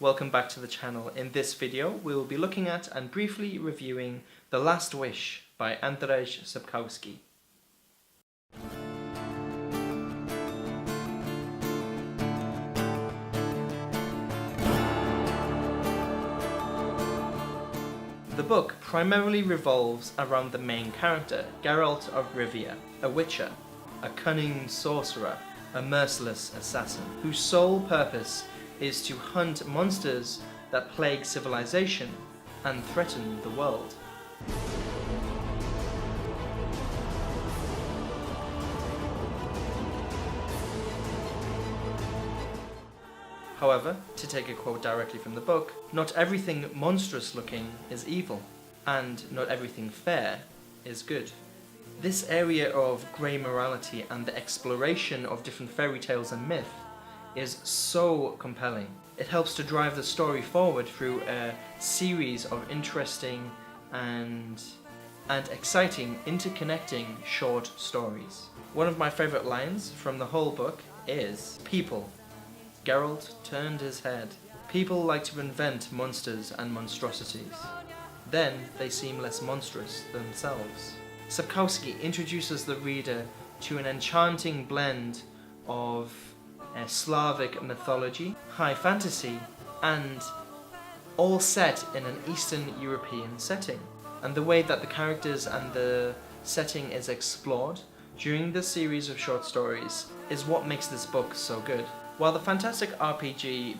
Welcome back to the channel. In this video we will be looking at and briefly reviewing The Last Wish by Andrzej Sapkowski. The book primarily revolves around the main character, Geralt of Rivia, a witcher, a cunning sorcerer, a merciless assassin, whose sole purpose is to hunt monsters that plague civilization and threaten the world. However, to take a quote directly from the book, not everything monstrous looking is evil, and not everything fair is good. This area of grey morality and the exploration of different fairy tales and myth is so compelling. It helps to drive the story forward through a series of interesting and exciting interconnecting short stories. One of my favourite lines from the whole book is, "People. Geralt turned his head. People like to invent monsters and monstrosities. Then they seem less monstrous themselves." Sapkowski introduces the reader to an enchanting blend of Slavic mythology, high fantasy, and all set in an Eastern European setting. And the way that the characters and the setting is explored during this series of short stories is what makes this book so good. While the fantastic RPG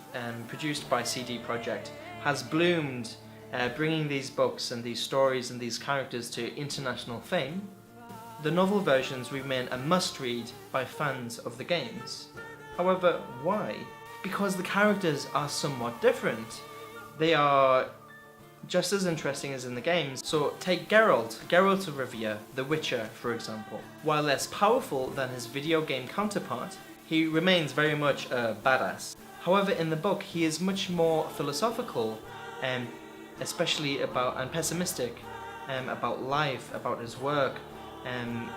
produced by CD Projekt has bloomed, bringing these books and these stories and these characters to international fame, the novel versions remain a must-read by fans of the games. However, why? Because the characters are somewhat different. They are just as interesting as in the games. So take Geralt of Rivia, the Witcher, for example. While less powerful than his video game counterpart, he remains very much a badass. However, in the book, he is much more philosophical, especially and pessimistic about life, about his work,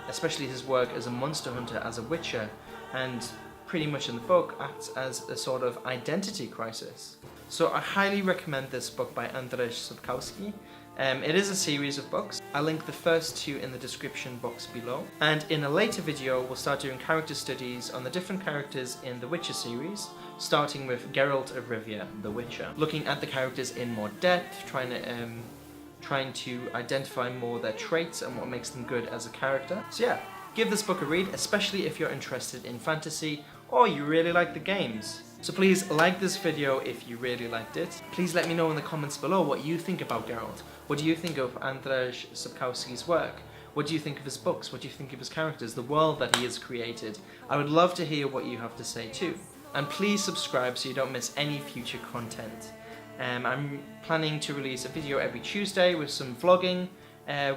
especially his work as a monster hunter, as a witcher, and pretty much in the book acts as a sort of identity crisis. So I highly recommend this book by Andrzej Sapkowski. It is a series of books. I'll link the first two in the description box below. And in a later video, we'll start doing character studies on the different characters in the Witcher series, starting with Geralt of Rivia, the Witcher. Looking at the characters in more depth, trying to identify more their traits and what makes them good as a character. So yeah, give this book a read, especially if you're interested in fantasy or you really like the games. So please like this video if you really liked it. Please let me know in the comments below what you think about Geralt. What do you think of Andrzej Sapkowski's work? What do you think of his books? What do you think of his characters? The world that he has created? I would love to hear what you have to say too. And please subscribe so you don't miss any future content. I'm planning to release a video every Tuesday with some vlogging,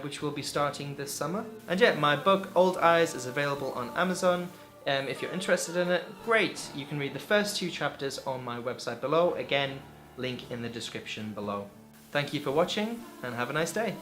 which will be starting this summer. And yeah, my book Old Eyes is available on Amazon. If you're interested in it, great! You can read the first two chapters on my website below. Again, link in the description below. Thank you for watching and have a nice day.